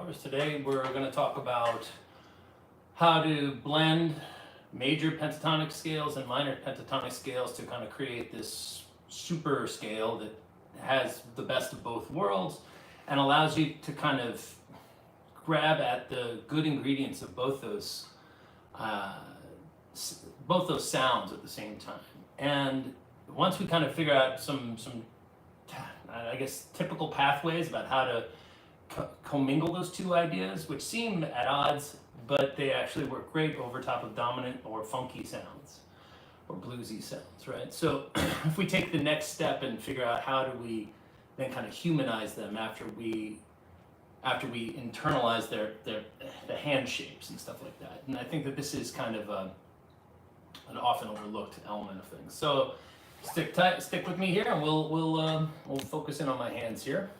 hours. Today we're going to talk about how to blend major pentatonic scales and minor pentatonic scales to kind of create this super scale that has the best of both worlds and allows you to kind of grab at the good ingredients of both those sounds at the same time. And once we kind of figure out some I guess typical pathways about how to commingle those two ideas, which seem at odds, but they actually work great over top of dominant or funky sounds or bluesy sounds, right? So if we take the next step and figure out how do we then kind of humanize them after we internalize the hand shapes and stuff like that. And I think that this is kind of an often overlooked element of things. So stick with me here, and we'll focus in on my hands here.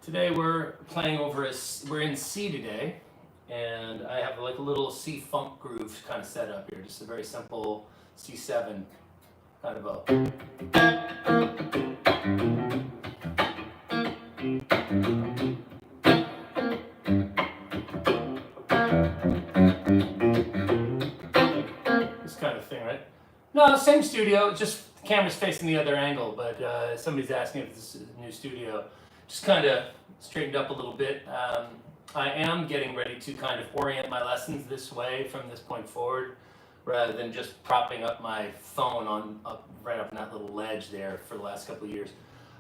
Today we're in C today, and I have like a little C funk groove kind of set up here, just a very simple C7 kind of a. This kind of thing, right? No, same studio, just the camera's facing the other angle, but somebody's asking if this is a new studio. Just kind of straightened up a little bit. I am getting ready to kind of orient my lessons this way from this point forward, rather than just propping up my phone right up in that little ledge there for the last couple of years.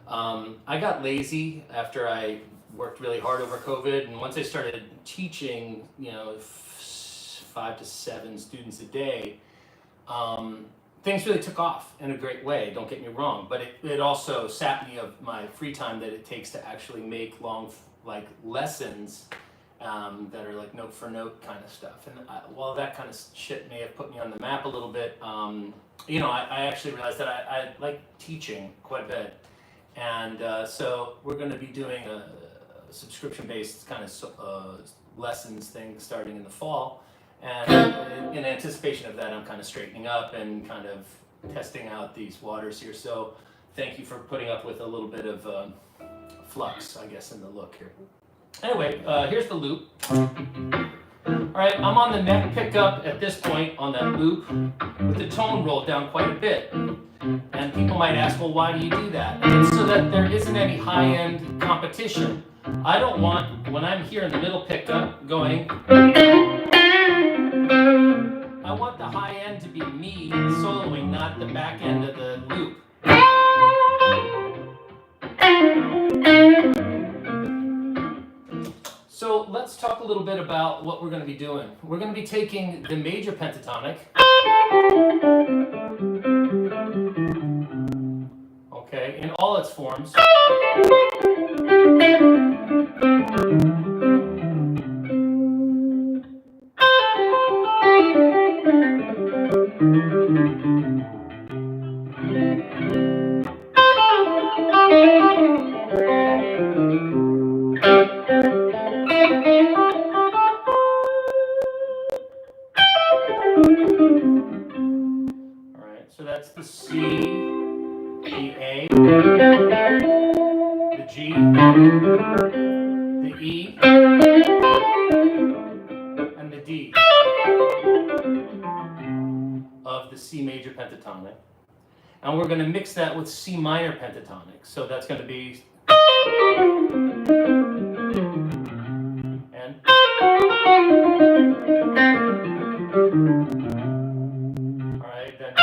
I got lazy after I worked really hard over COVID, and once I started teaching, 5 to 7 students a day, things really took off in a great way, don't get me wrong, but it also sapped me of my free time that it takes to actually make long lessons that are like note for note kind of stuff. And while that kind of shit may have put me on the map a little bit, I actually realized that I like teaching quite a bit. And so we're going to be doing a subscription-based kind of lessons thing starting in the fall. And in anticipation of that, I'm kind of straightening up and kind of testing out these waters here. So thank you for putting up with a little bit of flux, I guess, in the look here. Anyway, here's the loop. All right, I'm on the neck pickup at this point on that loop with the tone rolled down quite a bit. And people might ask, well, why do you do that? And it's so that there isn't any high-end competition. I don't want, when I'm here in the middle pickup going, I want the high end to be me soloing, not the back end of the loop. So let's talk a little bit about what we're going to be doing. We're going to be taking the major pentatonic, okay, in all its forms. So that's the C, the A, the G, the E, and the D of the C major pentatonic. And we're going to mix that with C minor pentatonic. So that's going to be and all right, then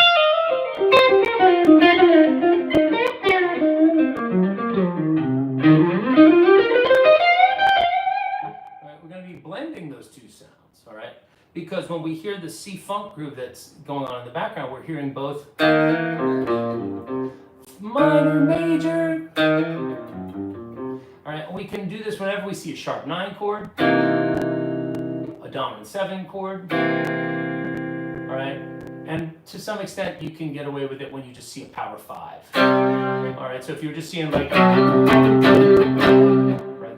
we're going to be blending those two sounds, all right? Because when we hear the C funk groove that's going on in the background, we're hearing both minor, major. All right, we can do this whenever we see a sharp 9 chord, a dominant 7 chord, all right? And to some extent, you can get away with it when you just see a power 5. All right, so if you were just seeing like, right,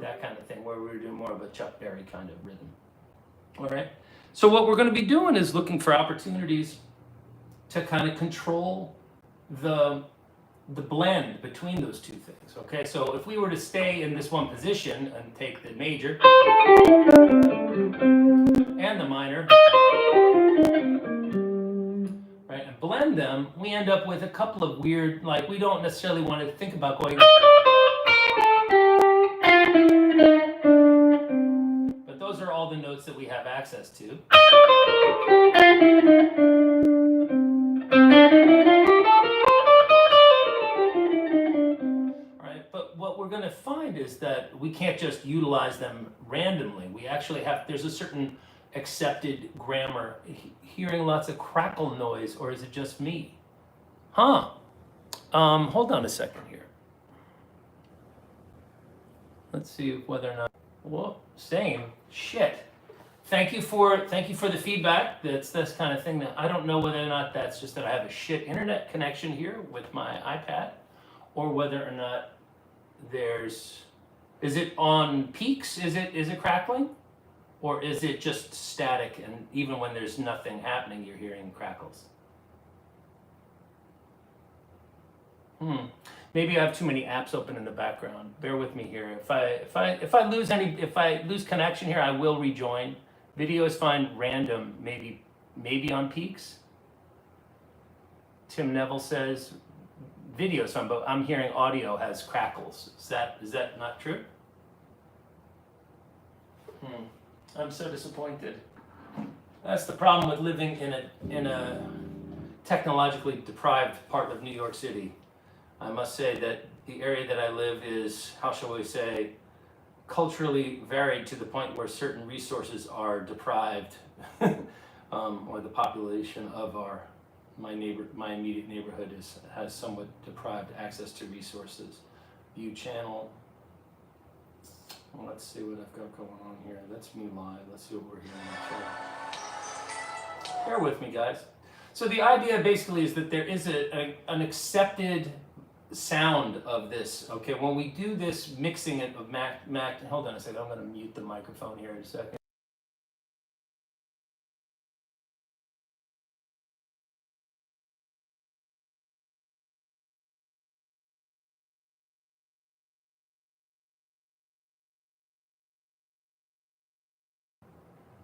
that kind of thing, where we were doing more of a Chuck Berry kind of rhythm. All right, so what we're going to be doing is looking for opportunities to kind of control the the blend between those two things. Okay, so if we were to stay in this one position and take the major and the minor, right, and blend them, we end up with a couple of weird, like we don't necessarily want to think about going, but those are all the notes that we have access to. But what we're going to find is that we can't just utilize them randomly. We actually have, there's a certain accepted grammar. Hearing lots of crackle noise, or is it just me? Hold on a second here. Let's see whether or not, whoa, same, shit. Thank you for the feedback. That's this kind of thing that I don't know whether or not that's just that I have a shit internet connection here with my iPad, or whether or not is it on peaks? Is it crackling? Or is it just static, and even when there's nothing happening, you're hearing crackles? Maybe I have too many apps open in the background. Bear with me here. If I lose connection here, I will rejoin. Video is fine. Random, maybe on peaks. Tim Neville says video is fine, but I'm hearing audio has crackles. Is that not true? I'm so disappointed. That's the problem with living in a technologically deprived part of New York City. I must say that the area that I live is, how shall we say, culturally varied to the point where certain resources are deprived, or the population of my immediate neighborhood has somewhat deprived access to resources. View channel. Well, let's see what I've got going on here. That's me live. Let's see what we're hearing in the chat. Bear with me, guys. So the idea basically is that there is an accepted sound of this. Okay, when we do this mixing of Mac, hold on a second. I'm going to mute the microphone here in a second.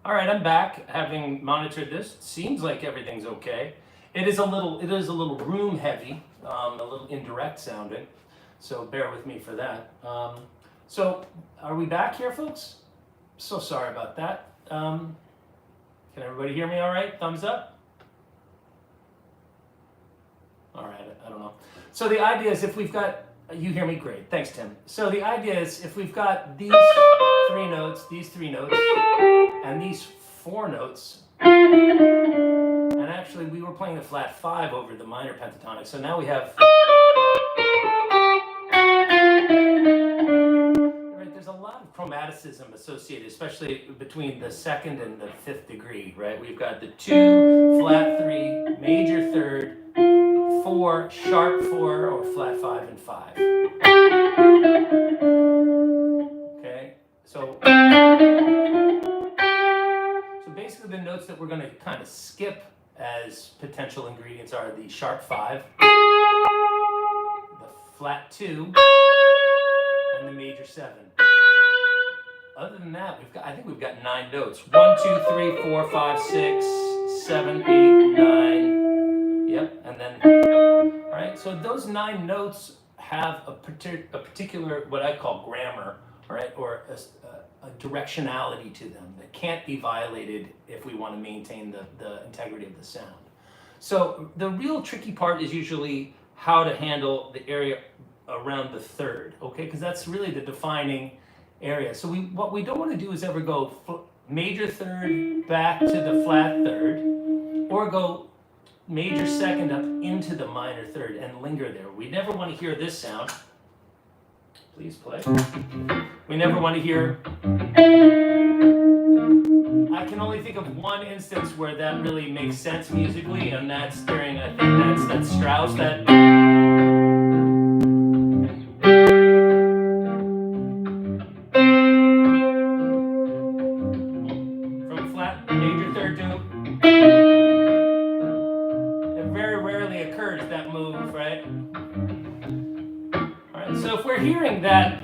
All right, I'm back, having monitored this. It seems like everything's okay. It is a little room heavy, a little indirect sounding. So bear with me for that. So are we back here, folks? So sorry about that. Can everybody hear me all right? Thumbs up? All right, I don't know. So the idea is if we've got, you hear me great, thanks Tim. So the idea is if we've got these three notes, and these four notes, and actually we were playing the flat 5 over the minor pentatonic, so now we have, right, there's a lot of chromaticism associated, especially between the 2nd and the 5th degree, right? We've got the 2, flat 3, major 3rd, 4, sharp 4, or flat 5 and 5. Okay, so basically the notes that we're going to kind of skip as potential ingredients are the sharp 5, the flat 2, and the major 7. Other than that, I think we've got 9 notes. 1, 2, 3, 4, 5, 6, 7, 8, 9. Yep, and then, all right, so those 9 notes have a particular, what I call grammar, right, or a directionality to them that can't be violated if we want to maintain the integrity of the sound. So the real tricky part is usually how to handle the area around the 3rd, okay, because that's really the defining area. So what we don't want to do is ever go major 3rd back to the flat 3rd, or go major 2nd up into the minor 3rd and linger there. We never want to hear this sound. Please play. We never want to hear. I can only think of one instance where that really makes sense musically, and that's during, I think that's Strauss, that. From flat major 3rd to. It very rarely occurs, that move, right? that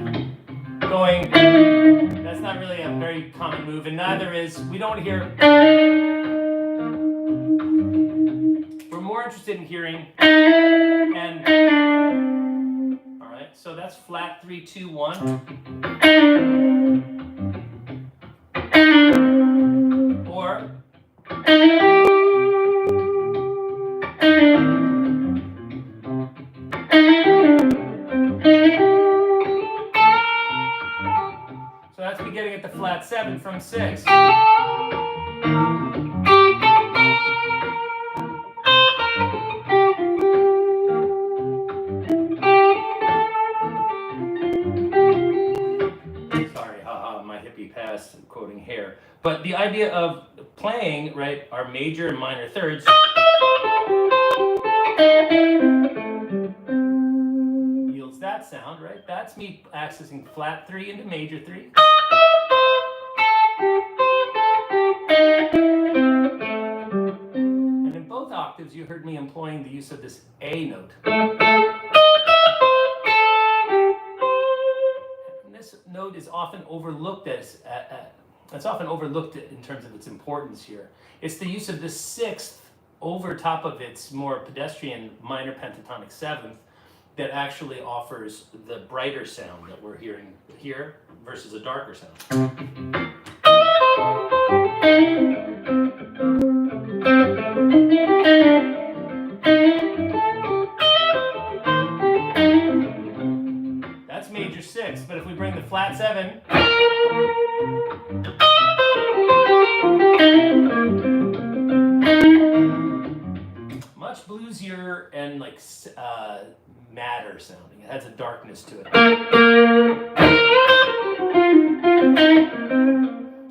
going, that's not really a very common move, and neither is, we don't hear, we're more interested in hearing, and, all right, so that's flat 3, 2, 1. Or, so that's me getting at the flat 7 from 6. Sorry, haha, my hippie past quoting Hair. But the idea of playing, right, our major and minor thirds yields that sound, right? That's me accessing flat 3 into major 3. And in both octaves, you heard me employing the use of this A note. And this note is often overlooked as, it's often overlooked in terms of its importance here. It's the use of the 6th over top of its more pedestrian minor pentatonic 7th that actually offers the brighter sound that we're hearing here versus a darker sound. That's major 6, but if we bring the flat 7, much bluesier and like madder sounding. It has a darkness to it.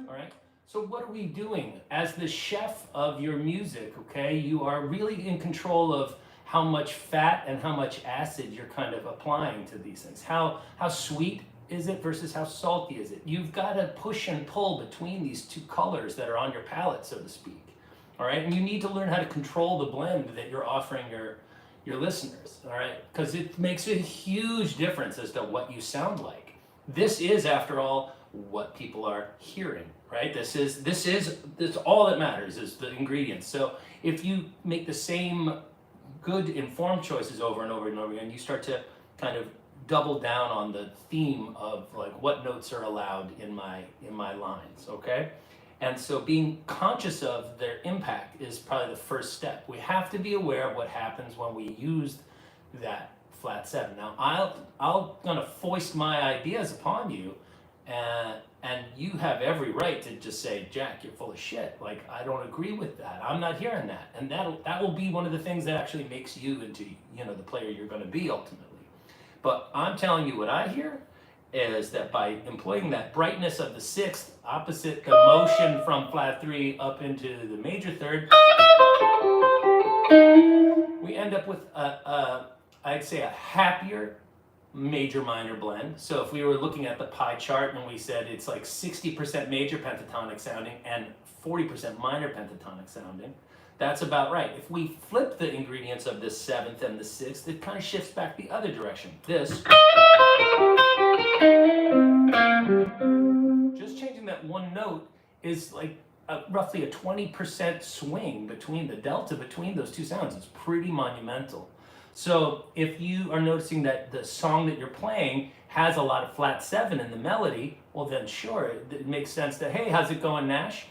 All right. So what are we doing as the chef of your music? Okay, you are really in control of how much fat and how much acid you're kind of applying to these things. How sweet is it versus how salty is it? You've got to push and pull between these two colors that are on your palate, so to speak. All right, and you need to learn how to control the blend that you're offering your listeners. All right, because it makes a huge difference as to what you sound like. This is, after all, what people are hearing. Right? This all that matters is the ingredients. So if you make the same good informed choices over and over and over again, you start to kind of double down on the theme of like what notes are allowed in my lines, okay? And so being conscious of their impact is probably the first step. We have to be aware of what happens when we use that flat 7. Now I'll gonna foist my ideas upon you, and you have every right to just say, Jack, you're full of shit. Like, I don't agree with that. I'm not hearing that. And that will be one of the things that actually makes you into, the player you're going to be ultimately. But I'm telling you what I hear is that by employing that brightness of the 6th, opposite the motion from flat 3 up into the major 3rd, we end up with I'd say a happier major minor blend. So if we were looking at the pie chart and we said it's like 60% major pentatonic sounding and 40% minor pentatonic sounding, that's about right. If we flip the ingredients of this 7th and the 6th, it kind of shifts back the other direction. This, just changing that one note is like roughly a 20% swing between the delta between those two sounds. It's pretty monumental. So if you are noticing that the song that you're playing has a lot of flat 7 in the melody, well then sure, it makes sense to, hey, how's it going, Nash?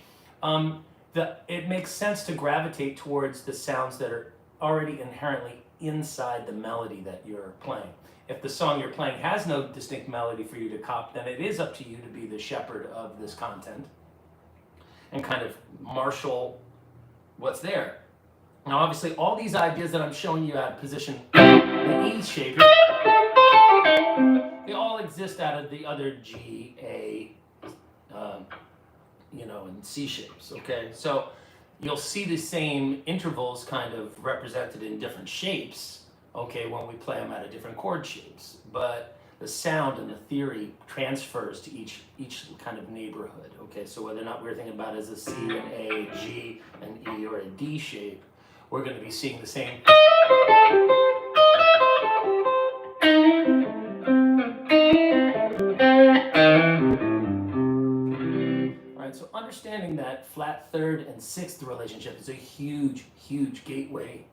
It makes sense to gravitate towards the sounds that are already inherently inside the melody that you're playing. If the song you're playing has no distinct melody for you to cop, then it is up to you to be the shepherd of this content and kind of marshal what's there. Now, obviously, all these ideas that I'm showing you out of position, the E shape, they all exist out of the other G, A, and C shapes, okay? So you'll see the same intervals kind of represented in different shapes, okay, when we play them out of different chord shapes. But the sound and the theory transfers to each kind of neighborhood, okay? So whether or not we're thinking about it as a C, an A, G, an E, or a D shape, we're going to be seeing the same. right, so understanding that flat third and sixth relationship is a huge, huge gateway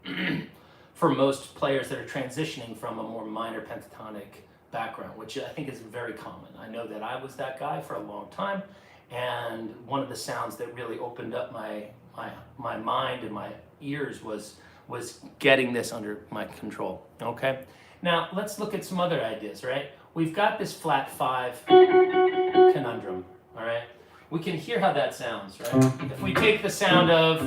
for most players that are transitioning from a more minor pentatonic background, which I think is very common. I know that I was that guy for a long time, and one of the sounds that really opened up my mind and my ears was getting this under my control. Okay, now let's look at some other ideas. Right, we've got this flat 5 conundrum. All right, we can hear how that sounds. Right, if we take the sound of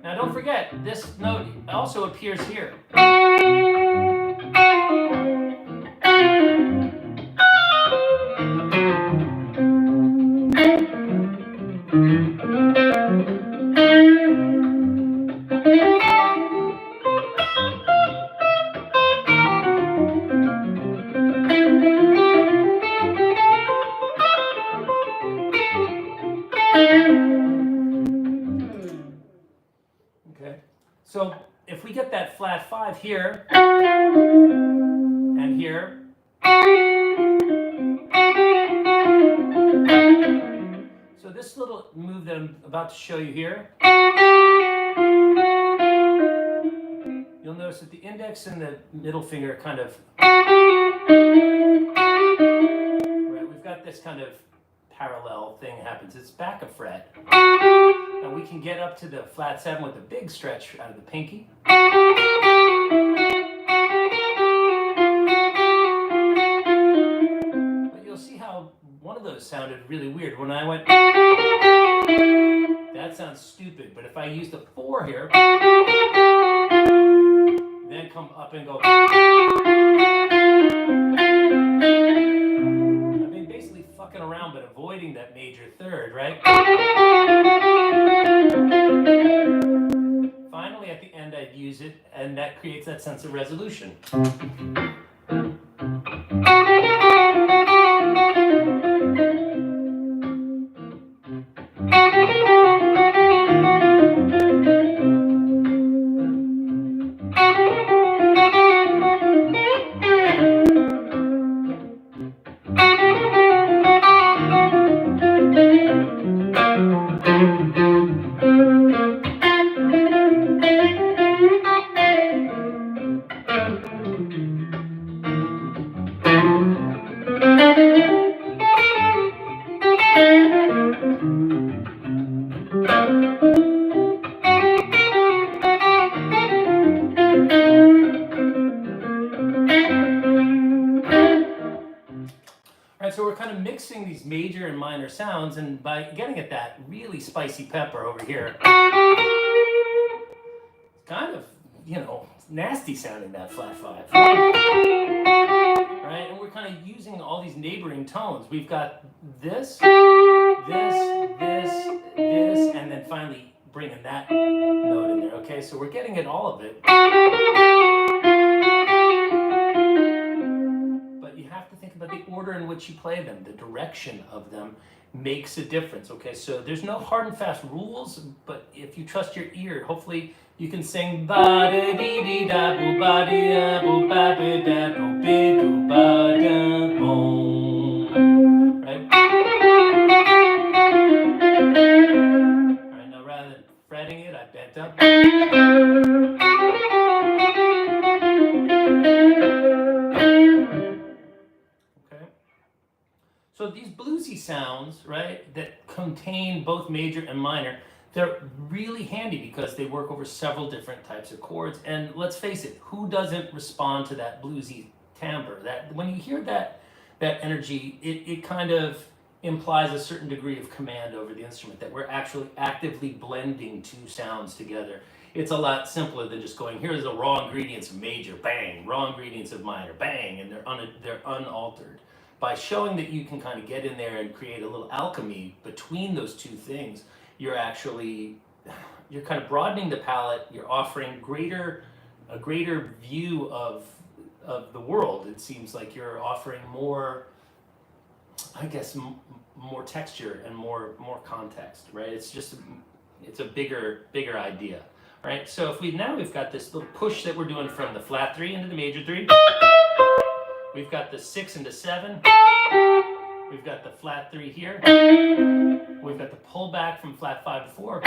now, don't forget this note also appears here. Okay, so if we get that flat 5 here and here, so this little move that I'm about to show you here, you'll notice that the index and the middle finger kind of, right, we've got this kind of parallel thing happens. It's back a fret. And we can get up to the flat 7 with a big stretch out of the pinky. But you'll see how one of those sounded really weird. When I went, that sounds stupid. But if I use the 4 here, then come up and go, I mean, basically fucking around, but avoiding that major third, right? Finally, at the end, I'd use it, and that creates that sense of resolution. So we're kind of mixing these major and minor sounds, and by getting at that really spicy pepper over here, it's kind of, you know, nasty sounding, that flat 5. Right? And we're kind of using all these neighboring tones. We've got this, and then finally bringing that note in there. Okay, so we're getting at all of it. But the order in which you play them, the direction of them, makes a difference. Okay, so there's no hard and fast rules, but if you trust your ear, hopefully you can sing ba da dee dee da boo ba dee da boo ba ba da boo be doo ba da boom. Right? Alright, now rather than fretting it, I bent up. So these bluesy sounds, right, that contain both major and minor, they're really handy because they work over several different types of chords. And let's face it, who doesn't respond to that bluesy timbre? That when you hear that energy, it kind of implies a certain degree of command over the instrument, that we're actually actively blending two sounds together. It's a lot simpler than just going, here's the raw ingredients of major, bang, raw ingredients of minor, bang, and they're unaltered. By showing that you can kind of get in there and create a little alchemy between those two things, you're kind of broadening the palette. You're offering a greater view of the world. It seems like you're offering more, I guess, more texture and more context, right? It's a bigger idea, Right, so if we've got this little push that we're doing from the flat 3 into the major 3. We've got the 6 into 7. We've got the flat 3 here. We've got the pull back from flat 5 to 4.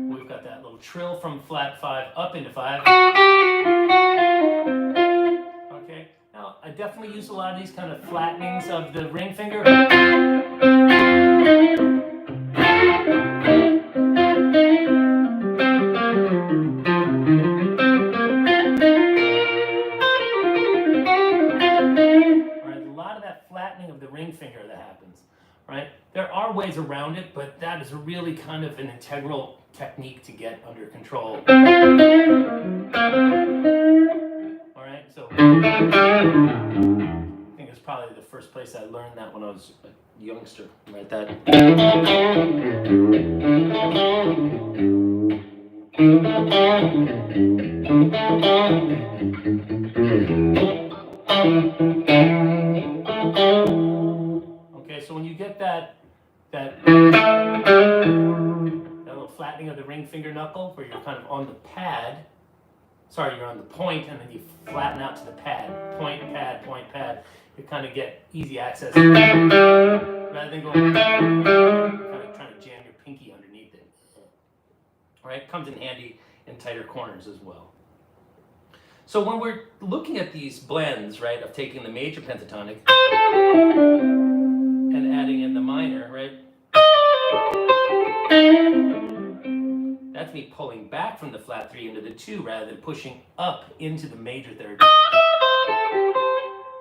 We've got that little trill from flat 5 up into 5. Okay, now I definitely use a lot of these kind of flattenings of the ring finger. Of the ring finger that happens, right? There are ways around it, but that is really kind of an integral technique to get under control. All right, so I think it's probably the first place I learned that when I was a youngster, right? That. Okay, so when you get that little flattening of the ring finger knuckle, where you're kind of on the pad, you're on the point, and then you flatten out to the pad, point, pad, you kind of get easy access, rather than going, kind of trying to jam your pinky underneath it. All right, comes in handy in tighter corners as well. So when we're looking at these blends, right, of taking the major pentatonic and adding in the minor, right, that's me pulling back from the flat 3 into the 2 rather than pushing up into the major 3rd.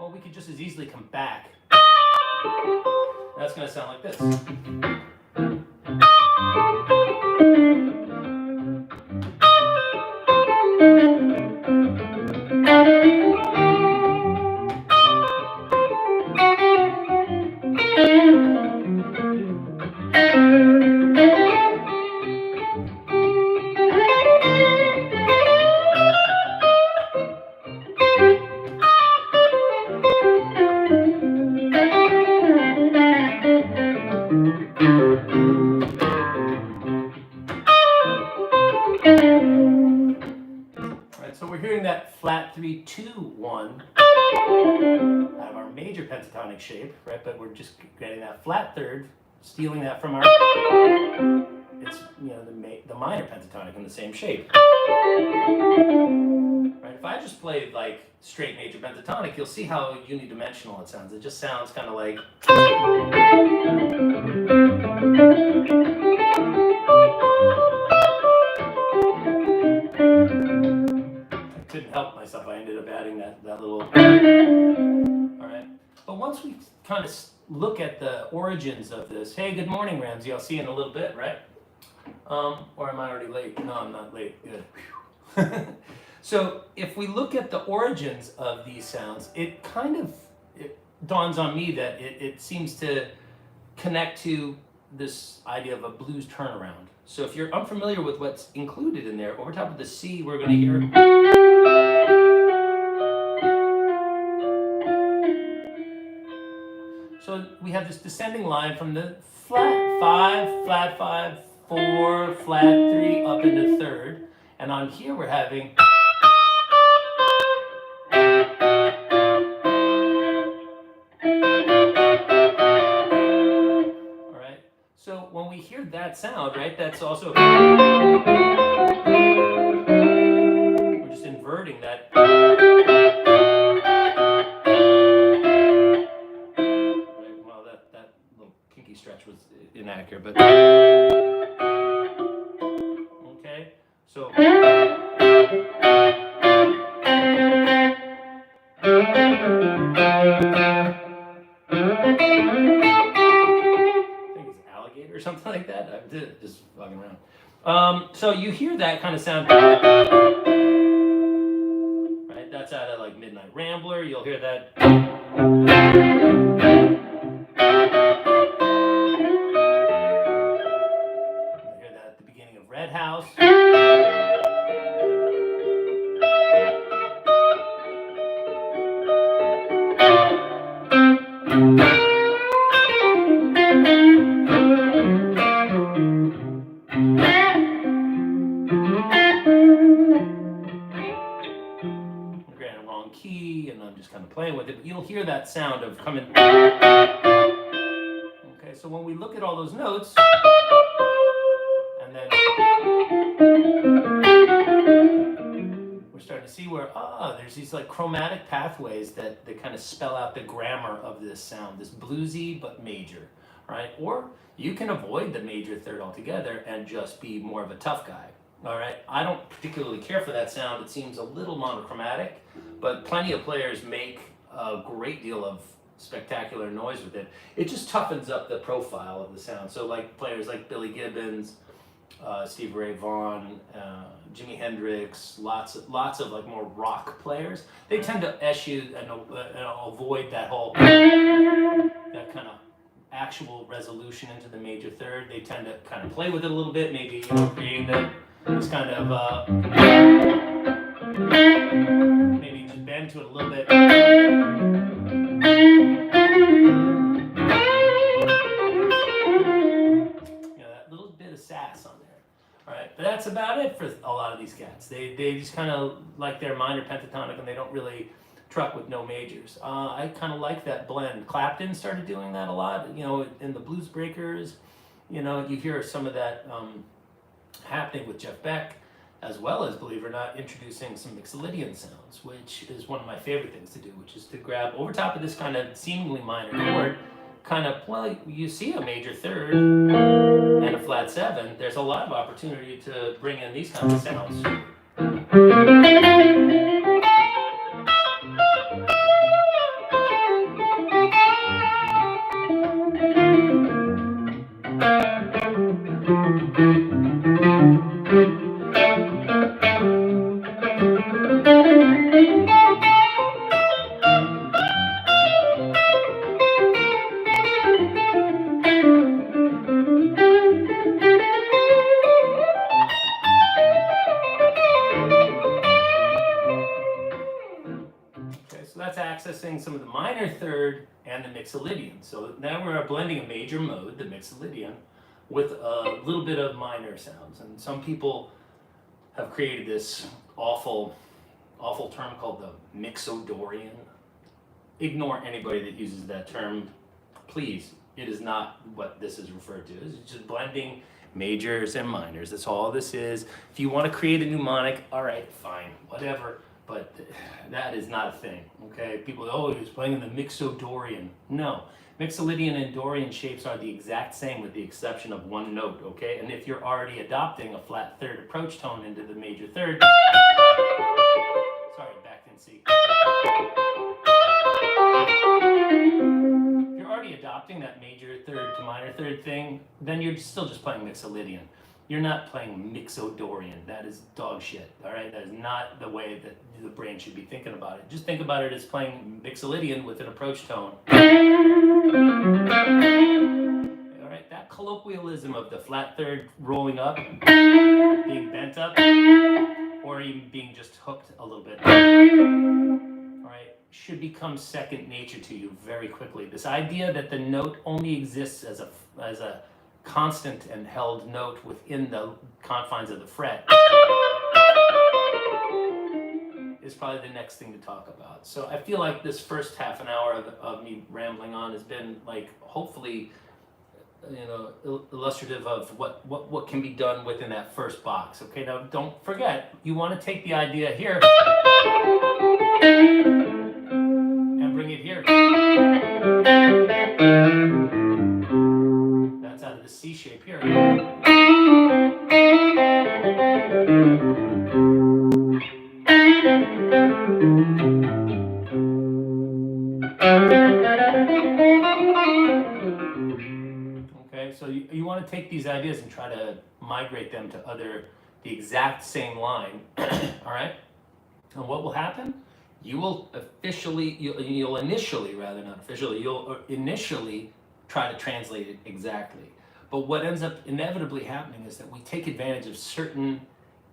Well, we could just as easily come back. That's going to sound like this. So we're hearing that flat 3, 2, 1 out of our major pentatonic shape, right? But we're just getting that flat 3rd, stealing that from our, it's, you know, the minor pentatonic in the same shape. Right? If I just played like straight major pentatonic, you'll see how unidimensional it sounds. It just sounds kind of like. Couldn't help myself. I ended up adding that little. All right. But once we kind of look at the origins of this, hey, good morning, Ramsey. I'll see you in a little bit, right? Or am I already late? No, I'm not late. Good. So if we look at the origins of these sounds, it dawns on me that it seems to connect to this idea of a blues turnaround. So if you're unfamiliar with what's included in there, over top of the C, we're going to hear. So we have this descending line from the flat 5, flat 5, 4, flat 3, up into 3rd. And on here we're having. All right. So when we hear that sound, right, that's also. We're just inverting that. Stretch was inaccurate, but okay, so I think it's alligator or something like that. I'm just fucking around. So you hear that kind of sound, right? That's out of like Midnight Rambler. You'll hear that. Red House. kind of playing with it, but you'll hear that sound of coming. Okay, so when we look at all those notes, and then we're starting to see where, there's these like chromatic pathways that kind of spell out the grammar of this sound, this bluesy but major, right? Or you can avoid the major third altogether and just be more of a tough guy, all right? I don't particularly care for that sound. It seems a little monochromatic, but plenty of players make a great deal of spectacular noise with it. It just toughens up the profile of the sound. So like players like Billy Gibbons, Stevie Ray Vaughan, Jimi Hendrix, lots of like more rock players, they tend to eschew and avoid that whole, that kind of actual resolution into the major third. They tend to kind of play with it a little bit, maybe creating this kind of maybe just bend to it a little bit. That little bit of sass on there. All right, but that's about it for a lot of these cats. They just kind of like their minor pentatonic, and they don't really truck with no majors. I kind of like that blend. Clapton started doing that a lot, in the Blues Breakers. You hear some of that happening with Jeff Beck, as well as, believe it or not, introducing some Mixolydian sounds, which is one of my favorite things to do, which is to grab over top of this kind of seemingly minor chord, you see a major third and a flat seven. There's a lot of opportunity to bring in these kinds of sounds. So that's accessing some of the minor third and the Mixolydian. So now we're blending a major mode, the Mixolydian, with a little bit of minor sounds. And some people have created this awful term called the Mixodorian. Ignore anybody that uses that term, please. It is not what this is referred to. It's just blending majors and minors. That's all this is. If you want to create a mnemonic, all right, fine, whatever. But that is not a thing, okay? People, he's playing in the Mixodorian. No, Mixolydian and Dorian shapes are the exact same with the exception of one note, okay? And if you're already adopting a flat third approach tone into the major third, sorry, back in C. If you're already adopting that major third to minor third thing, then you're still just playing Mixolydian. You're not playing Mixodorian. That is dog shit, all right? That is not the way that the brain should be thinking about it. Just think about it as playing Mixolydian with an approach tone. All right, that colloquialism of the flat third rolling up, being bent up, or even being just hooked a little bit, all right, should become second nature to you very quickly. This idea that the note only exists as a constant and held note within the confines of the fret is probably the next thing to talk about. So I feel like this first half an hour of me rambling on has been like hopefully illustrative of what can be done within that first box. Okay, now don't forget, you want to take the idea here and bring it here. That's out of the C shape here. Okay, so you want to take these ideas and try to migrate them to the exact same line. All right? And what will happen? You'll initially try to translate it exactly. But what ends up inevitably happening is that we take advantage of certain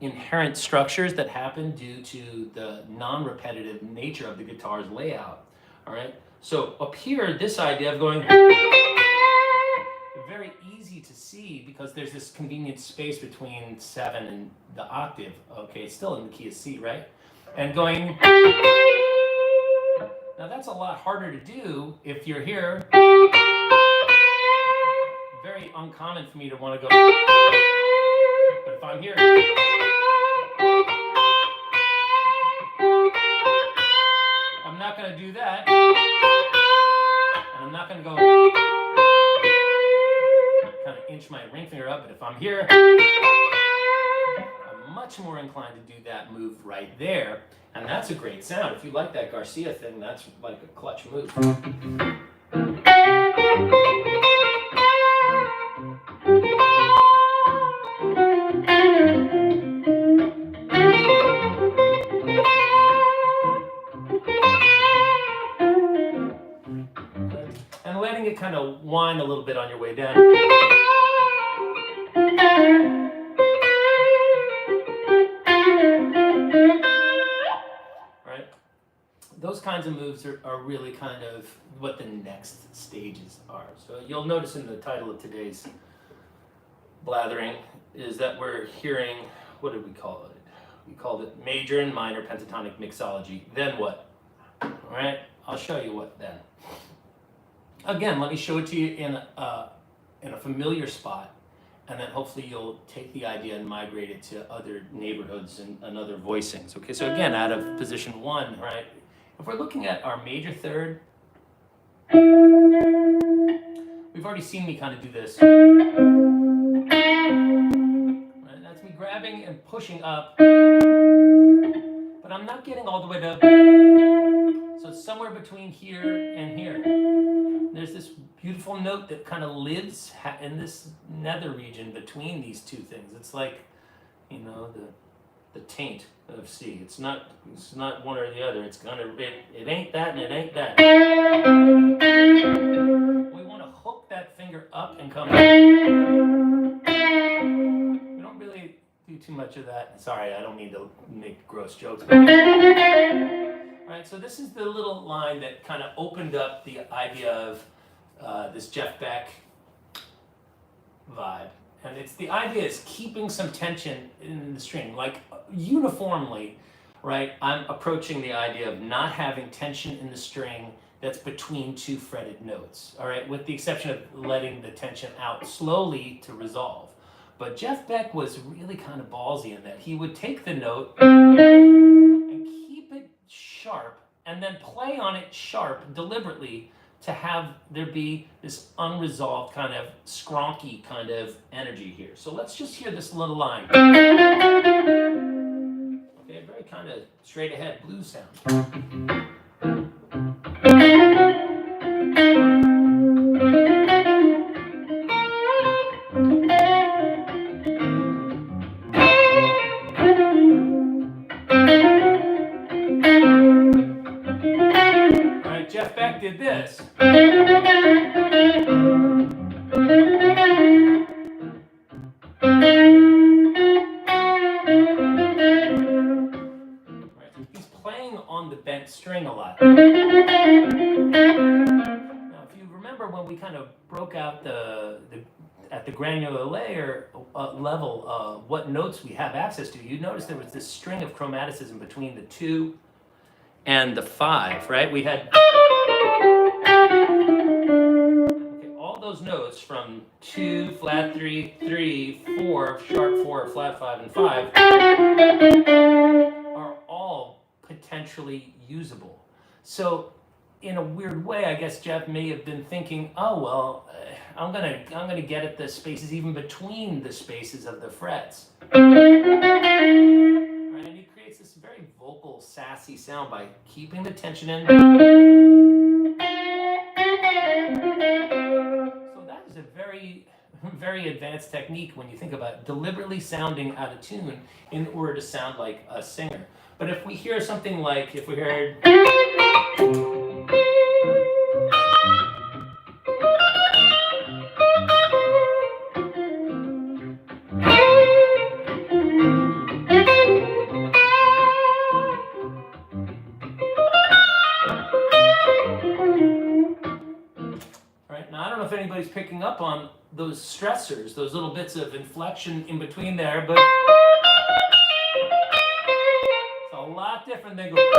inherent structures that happen due to the non-repetitive nature of the guitar's layout. All right? So up here, this idea of going very easy to see because there's this convenient space between 7 and the octave. Okay, it's still in the key of C, right? And going, Now that's a lot harder to do if you're here. Very uncommon for me to want to go. But if I'm here, I'm not going to do that. And I'm not going to go kind of inch my ring finger up. But if I'm here, I'm much more inclined to do that move right there. And that's a great sound. If you like that Garcia thing, that's like a clutch move. And letting it kind of whine a little bit on your way down. Right? Those kinds of moves are really kind of what the next stages are. So you'll notice in the title of today's blathering is that we're hearing, what did we call it? We called it major and minor pentatonic mixology. Then what? All right, I'll show you what then. Again, let me show it to you in a familiar spot, and then hopefully you'll take the idea and migrate it to other neighborhoods and other voicings. Okay, so again, out of position 1, right? If we're looking at our major third, we've already seen me kind of do this. Right? That's me grabbing and pushing up, but I'm not getting all the way to, so it's somewhere between here and here. There's this beautiful note that kind of lives in this nether region between these two things. It's like, you know, the taint of C. It's not one or the other. It's kind of it ain't that and it ain't that. We want to hook that finger up and come. We don't really do too much of that. Sorry, I don't mean to make gross jokes. All right, so this is the little line that kind of opened up the idea of this Jeff Beck vibe. And it's the idea is keeping some tension in the string, like uniformly, right? I'm approaching the idea of not having tension in the string that's between two fretted notes, all right? With the exception of letting the tension out slowly to resolve. But Jeff Beck was really kind of ballsy in that he would take the note and keep it sharp and then play on it sharp deliberately to have there be this unresolved kind of skronky kind of energy here. So let's just hear this little line. Okay, very kind of straight ahead blues sound. All right, Jeff Beck did this. He's playing on the bent string a lot. Now, if you remember when we kind of broke out at the granular layer level, what notes we have access to, you notice there was this string of chromaticism between the 2 and the 5, right? We had all those notes from 2, flat 3, 3, 4, sharp 4, flat 5, and 5 are all potentially usable. So in a weird way, I guess Jeff may have been thinking, oh well, I'm gonna get at the spaces even between the spaces of the frets. Right? And he creates this very vocal, sassy sound by keeping the tension in. So that is a very, very advanced technique when you think about deliberately sounding out of tune in order to sound like a singer. But if we hear something like, if we heard, right, now I don't know if anybody's picking up on those stressors, those little bits of inflection in between there, but it's a lot different than going.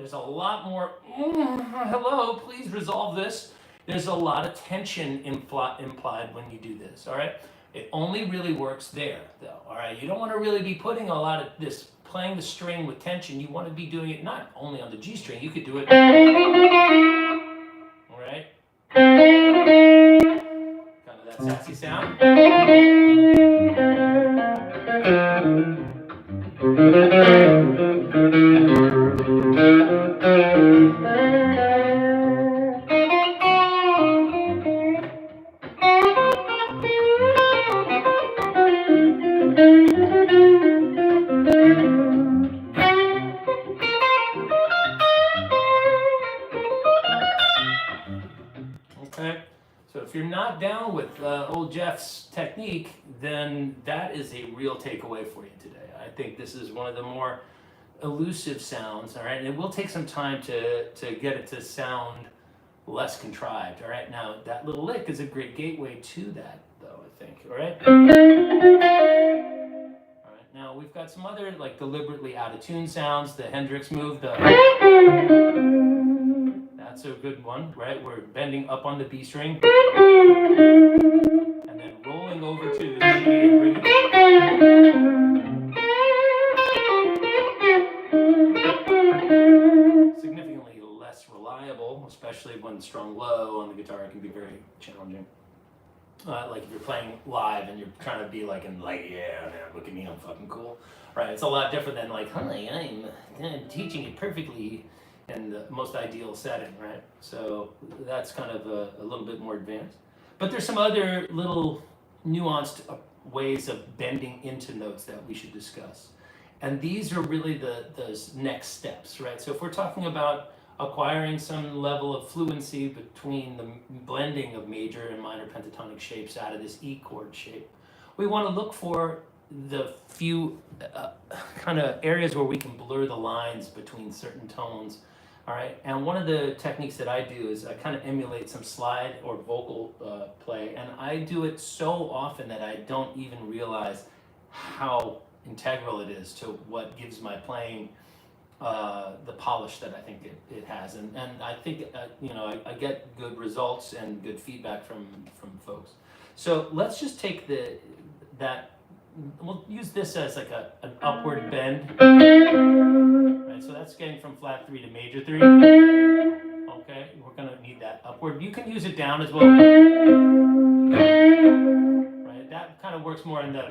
There's a lot more, hello, please resolve this. There's a lot of tension implied when you do this, all right? It only really works there, though, all right? You don't want to really be putting a lot of this, playing the string with tension. You want to be doing it not only on the G string, you could do it, all right? Kind of that sassy sound. Okay, so if you're not down with old Jeff's technique, then that is a real takeaway for you today. I think this is one of the more elusive sounds, all right, and it will take some time to get it to sound less contrived, all right. Now that little lick is a great gateway to that, though, I think, all right. All right, now we've got some other like deliberately out of tune sounds. The Hendrix move, that's a good one, right? We're bending up on the B string and then rolling over to the G and bringing significantly less reliable, especially when strung low on the guitar. It can be very challenging. Like if you're playing live and you're trying to be like, yeah, man, look at me, I'm fucking cool, right? It's a lot different than like, hi, I'm teaching it perfectly in the most ideal setting, right? So that's kind of a little bit more advanced. But there's some other little nuanced ways of bending into notes that we should discuss. And these are really those next steps, right? So if we're talking about acquiring some level of fluency between the blending of major and minor pentatonic shapes out of this E chord shape, we want to look for the few kind of areas where we can blur the lines between certain tones, all right? And one of the techniques that I do is I kind of emulate some slide or vocal play, and I do it so often that I don't even realize how integral it is to what gives my playing the polish that I think it has, and I think I get good results and good feedback from folks. So let's just take that. We'll use this as like an upward bend, right? So that's getting from flat 3 to major 3. Okay, we're gonna need that upward. You can use it down as well, right? That kind of works more in the.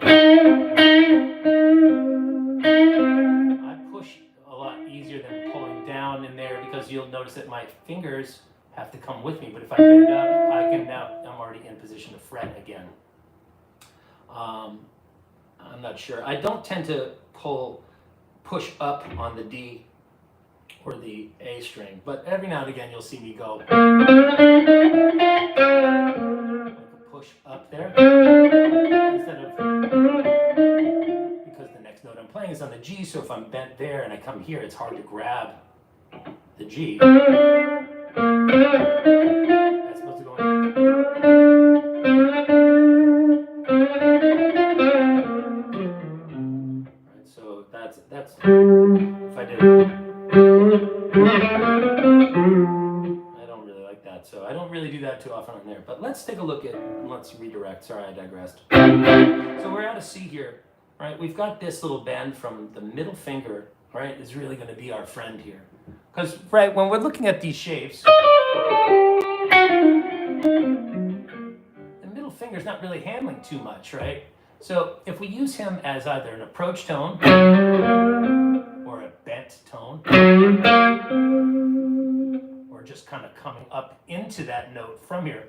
I push a lot easier than pulling down in there because you'll notice that my fingers have to come with me. But if I bend up, I'm already in position to fret again. I'm not sure. I don't tend to push up on the D or the A string, but every now and again you'll see me go like a push up there instead of, because the next note I'm playing is on the G, so if I'm bent there and I come here, it's hard to grab the G. That's supposed to go in. That's if I did it. I don't really like that, so I don't really do that too often on there. But let's take a look at, let's redirect. Sorry, I digressed. So we're out of C here, right? We've got this little bend from the middle finger, right, is really going to be our friend here. Because, right, when we're looking at these shapes, the middle finger's not really handling too much, right? So if we use him as either an approach tone or a bent tone, or just kind of coming up into that note from here.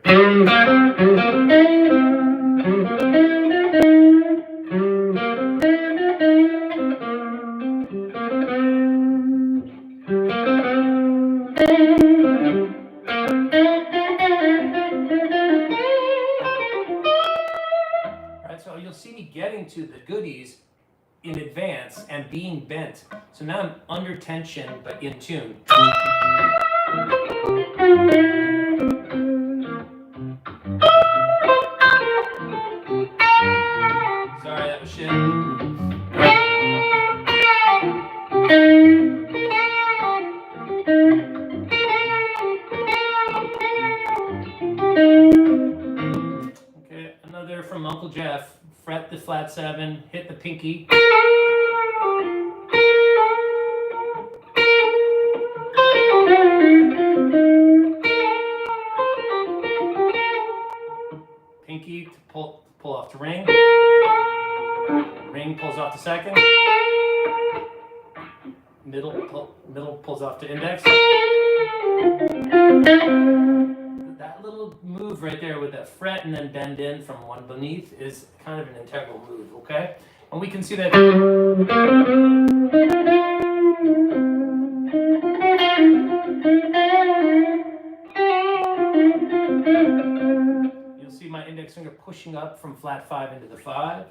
So you'll see me getting to the goodies in advance and being bent. So now I'm under tension but in tune. Sorry, that was shit. flat 7, hit the pinky. Pinky to pull off to ring. Ring pulls off to second. Middle pulls off to index. That little move right there with that fret and then bend in from one beneath is kind of an integral move, okay? And we can see that. You'll see my index finger pushing up from flat 5 into the 5.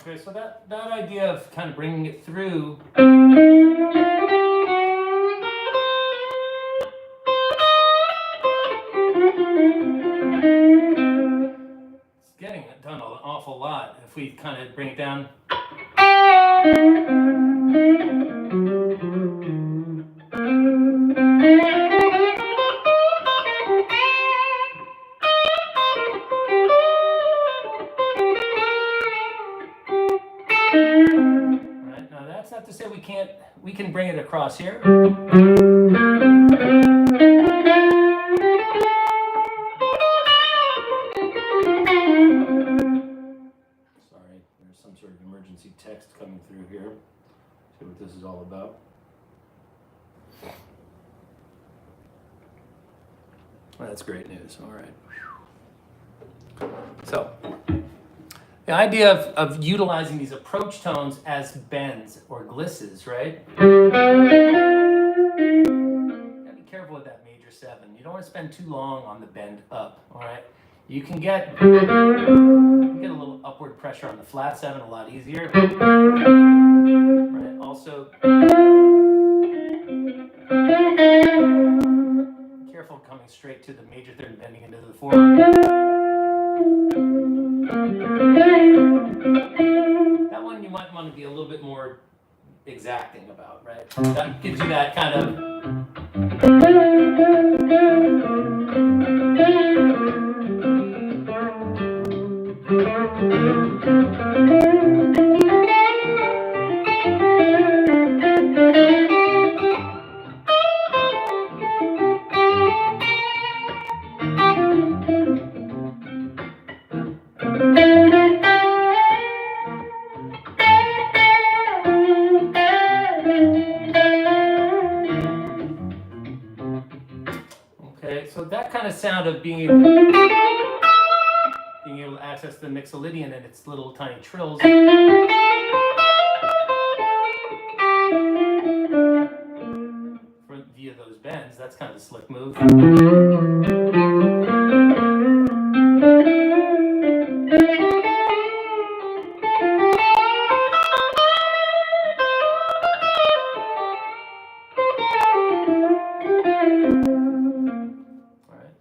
Okay, so that idea of kind of bringing it through. It's getting it done an awful lot. If we kind of bring it down. Right, now that's not to say we can bring it across here. Sorry, there's some sort of emergency text coming through here. See what this is all about. Well, that's great news. All right. So, the idea of utilizing these approach tones as bends or glisses, right? You gotta be careful with that major 7. You don't want to spend too long on the bend up, all right? You can get a little upward pressure on the flat 7 a lot easier. Right? Also, careful coming straight to the major 3rd and bending into the 4th. That one you might want to be a little bit more exacting about, right? That gives you that kind of. Okay, so that kind of sound of being able to access the Mixolydian and its little tiny trills. Via those bends, that's kind of a slick move.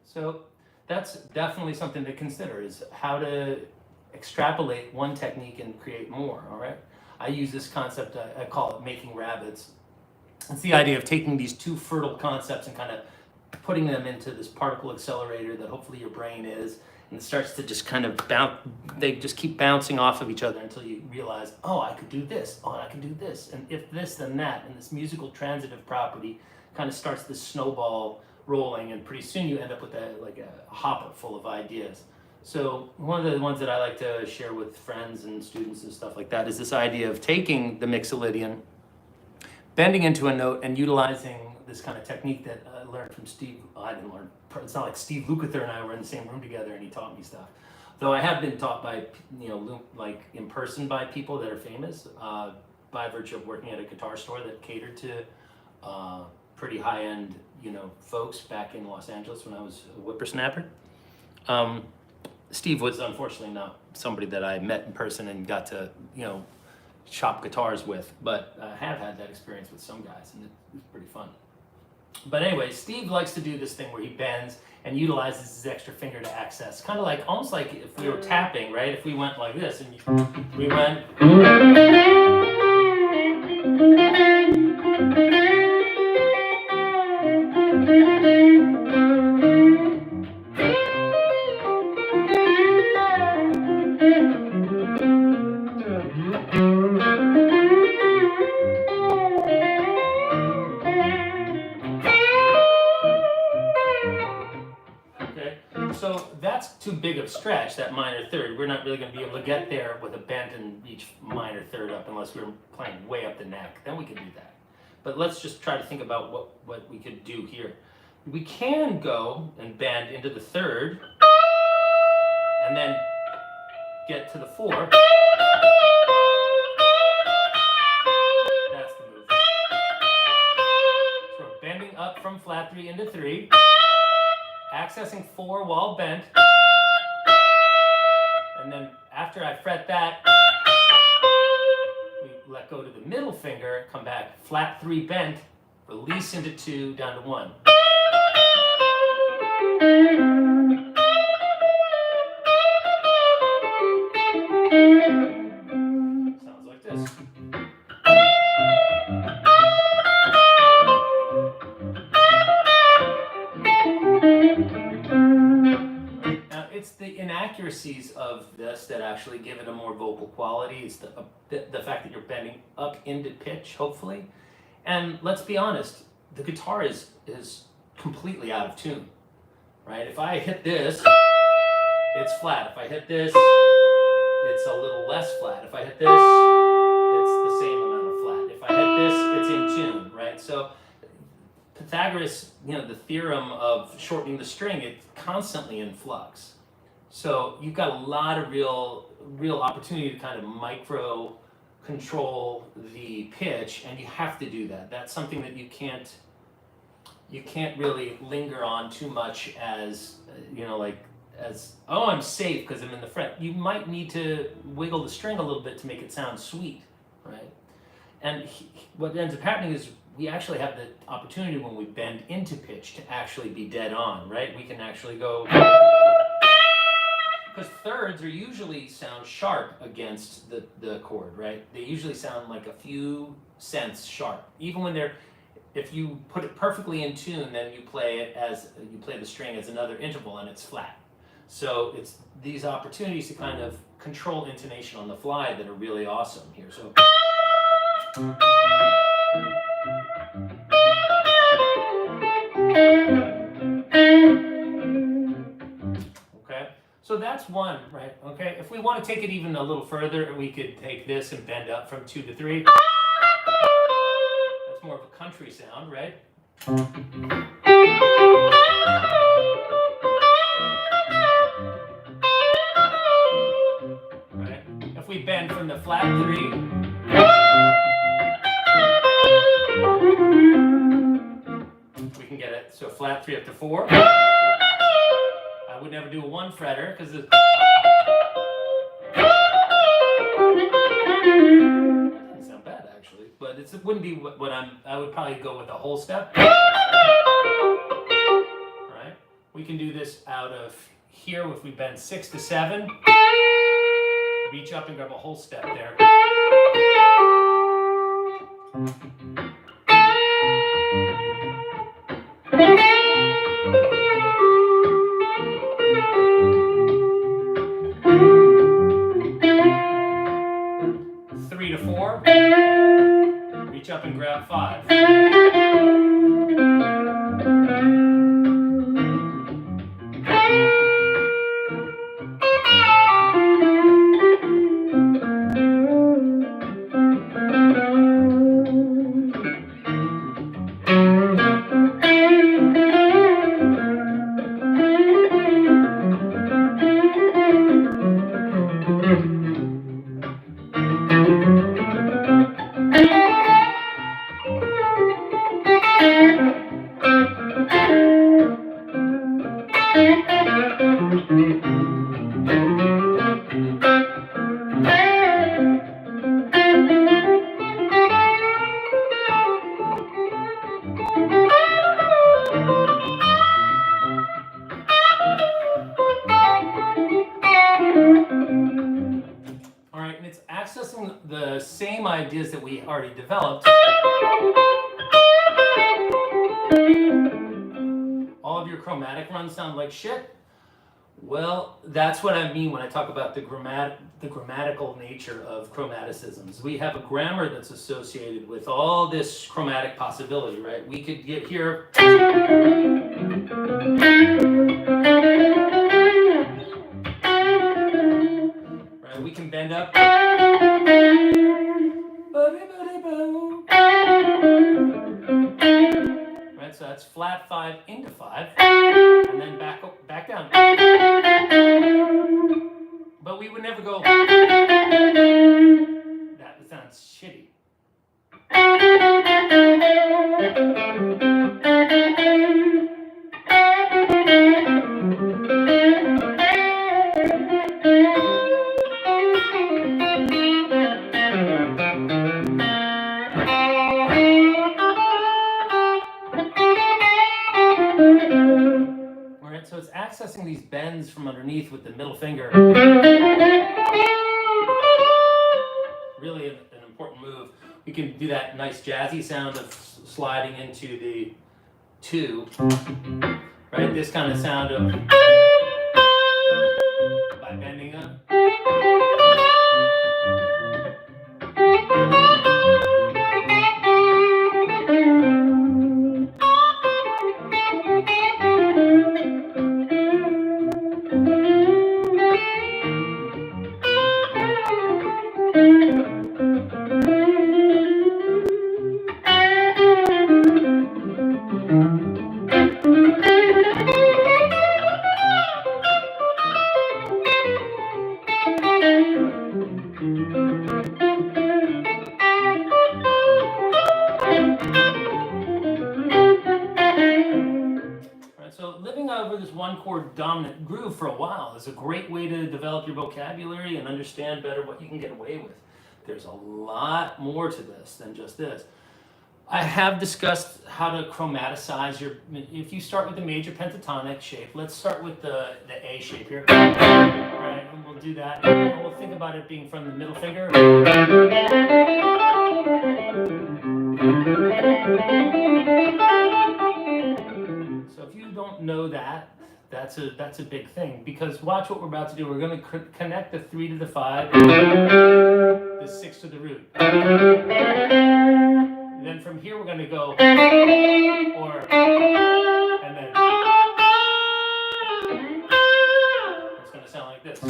So that's definitely something to consider, is how to extrapolate one technique and create more, all right? I use this concept, I call it making rabbits. It's the idea of taking these two fertile concepts and kind of putting them into this particle accelerator that hopefully your brain is, and it starts to just kind of bounce, they just keep bouncing off of each other until you realize, oh, I could do this, oh, I can do this, and if this, then that, and this musical transitive property kind of starts this snowball rolling, and pretty soon you end up with like a hopper full of ideas. So one of the ones that I like to share with friends and students and stuff like that is this idea of taking the Mixolydian, bending into a note, and utilizing this kind of technique that I learned from Steve. Well, I didn't learn. It's not like Steve Lukather and I were in the same room together and he taught me stuff. Though I have been taught by, like in person by people that are famous, by virtue of working at a guitar store that catered to pretty high-end, folks back in Los Angeles when I was a whippersnapper. Steve was unfortunately not somebody that I met in person and got to, shop guitars with, but I have had that experience with some guys, and it was pretty fun. But anyway, Steve likes to do this thing where he bends and utilizes his extra finger to access, kind of like, almost like if we were tapping, right? If we went like this and we went. So that's too big of a stretch, that minor third. We're not really going to be able to get there with a bend in each minor third up unless we're playing way up the neck. Then we can do that. But let's just try to think about what we could do here. We can go and bend into the third and then get to the four. That's the move. So we're bending up from flat 3 into 3. Accessing 4 while bent, and then after I fret that, we let go to the middle finger, come back, flat 3 bent, release into 2, down to 1. Sounds like this. It's the inaccuracies of this that actually give it a more vocal quality. It's the fact that you're bending up into pitch, hopefully. And let's be honest, the guitar is completely out of tune, right? If I hit this, it's flat. If I hit this, it's a little less flat. If I hit this, it's the same amount of flat. If I hit this, it's in tune, right? So Pythagoras, the theorem of shortening the string, it's constantly in flux. So you've got a lot of real opportunity to kind of micro control the pitch, and you have to do that. That's something that you can't really linger on too much as, oh, I'm safe because I'm in the fret. You might need to wiggle the string a little bit to make it sound sweet, right? And what ends up happening is we actually have the opportunity when we bend into pitch to actually be dead on, right? We can actually go, because thirds are usually sound sharp against the chord, right? They usually sound like a few cents sharp. Even when if you put it perfectly in tune, then you play the string as another interval and it's flat. So it's these opportunities to kind of control intonation on the fly that are really awesome here. So. Okay, so that's one, right? Okay, if we want to take it even a little further, we could take this and bend up from 2 to 3. That's more of a country sound, right? Right? If we bend from the flat 3, we can get it. So flat 3 up to 4. I would never do a 1 fretter because it doesn't sound bad actually, but it wouldn't be what I would probably go with a whole step. Right? We can do this out of here if we bend 6 to 7. Reach up and grab a whole step there. 3 to 4. Reach up and grab 5. we already developed, all of your chromatic runs sound like shit. Well, that's what I mean when I talk about the grammatical nature of chromaticisms. We have a grammar that's associated with all this chromatic possibility, right? We could get here. Right? We can bend up. Right? So that's flat 5 into 5, and then back down. But we would never go. That sounds shitty. All right, so it's accessing these bends from underneath with the middle finger. Really an important move. We can do that nice jazzy sound of sliding into the 2, right? This kind of sound of by bending up. So living over this one chord dominant groove for a while is a great way to develop your vocabulary and understand better what you can get away with. There's a lot more to this than just this. I have discussed how to chromaticize your, if you start with the major pentatonic shape, let's start with the A shape here. Right, and we'll do that. And we'll think about it being from the middle finger. So if you don't know that, that's a big thing, because watch what we're about to do. We're going to connect the 3 to the 5, the 6 to the root. And then from here we're going to go, or, and then it's going to sound like this.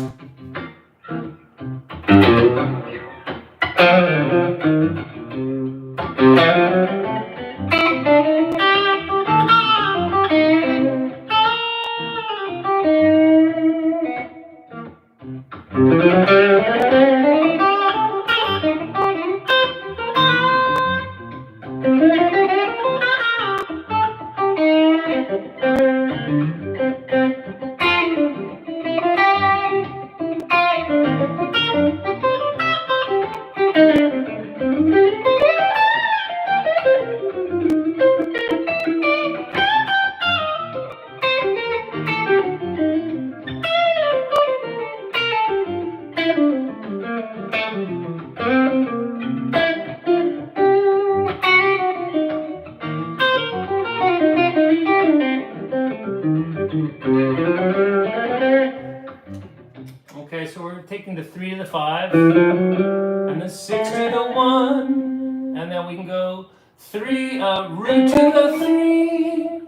Okay, so we're taking the 3 to the 5, and the 6 to the 1, and then we can go 3, root to the 3.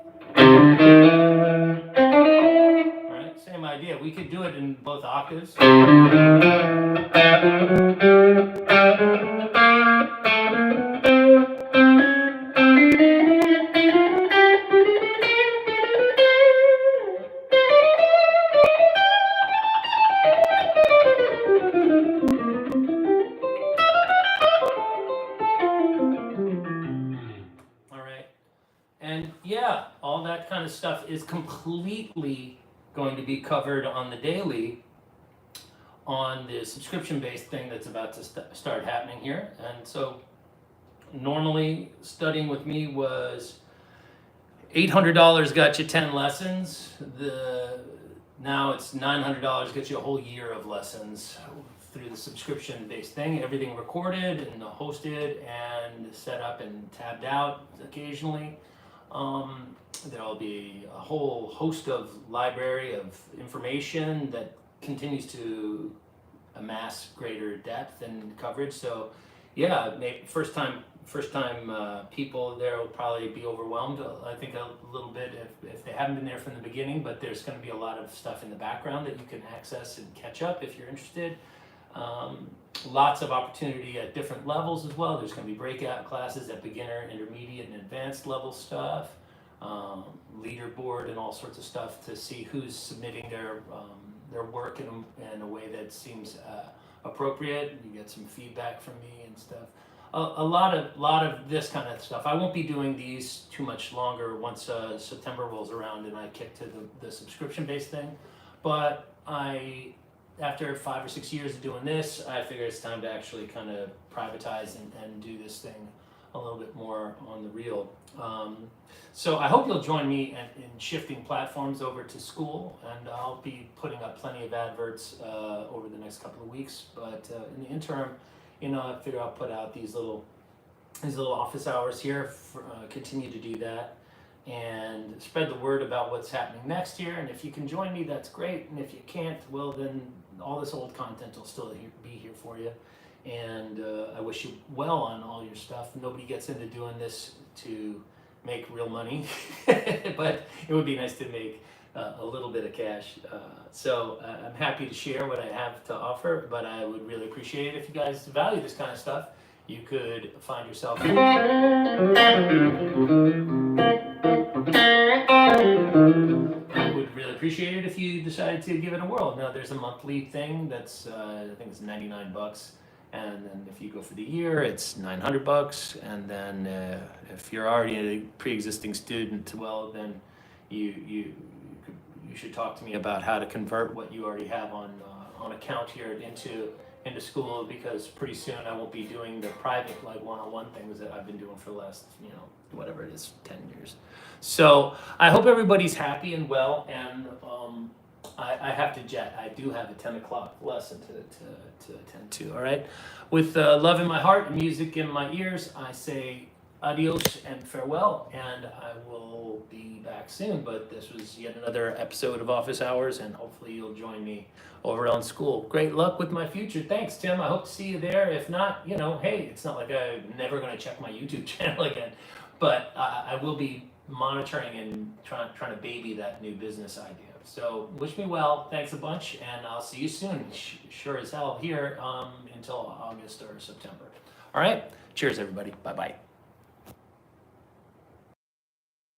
Alright, same idea. We could do it in both octaves. And yeah, all that kind of stuff is completely going to be covered on the daily on the subscription-based thing that's about to start happening here. And so normally studying with me was $800 got you 10 lessons. Now it's $900 gets you a whole year of lessons through the subscription-based thing. Everything recorded and hosted and set up and tabbed out occasionally. There'll be a whole host of library of information that continues to amass greater depth and coverage. So yeah, maybe first time people there will probably be overwhelmed, I think, a little bit if they haven't been there from the beginning, but there's going to be a lot of stuff in the background that you can access and catch up if you're interested. Lots of opportunity at different levels as well. There's going to be breakout classes at beginner, intermediate, and advanced level stuff, leaderboard and all sorts of stuff to see who's submitting their work in a way that seems appropriate. You get some feedback from me and stuff. A lot of this kind of stuff. I won't be doing these too much longer once September rolls around and I kick to the subscription-based thing. But after 5 or 6 years of doing this, I figure it's time to actually kind of privatize and do this thing a little bit more on the real. So I hope you'll join me in shifting platforms over to school, and I'll be putting up plenty of adverts over the next couple of weeks. But in the interim, I figure I'll put out these little office hours here, continue to do that, and spread the word about what's happening next year. And if you can join me, that's great. And if you can't, well, then all this old content will still be here for you. And I wish you well on all your stuff. Nobody gets into doing this to make real money, but it would be nice to make a little bit of cash. So I'm happy to share what I have to offer, but I would really appreciate it if you guys value this kind of stuff. You could find yourself. I would really appreciate it if you decided to give it a whirl. Now there's a monthly thing that's I think it's $99. And then if you go for the year, it's $900. And then if you're already a pre-existing student, well, then you should talk to me about how to convert what you already have on account here into school, because pretty soon I won't be doing the private one-on-one things that I've been doing for the last whatever it is, 10 years. So I hope everybody's happy and well, and I have to jet. I do have a 10 o'clock lesson to attend to, all right? With love in my heart and music in my ears, I say adios and farewell, and I will be back soon. But this was yet another episode of Office Hours, and hopefully you'll join me over on school. Great luck with my future. Thanks, Tim. I hope to see you there. If not, hey, it's not like I'm never going to check my YouTube channel again. But I will be monitoring and trying to baby that new business idea. So wish me well. Thanks a bunch, and I'll see you soon. Sure as hell here until August or September. All right. Cheers, everybody. Bye-bye.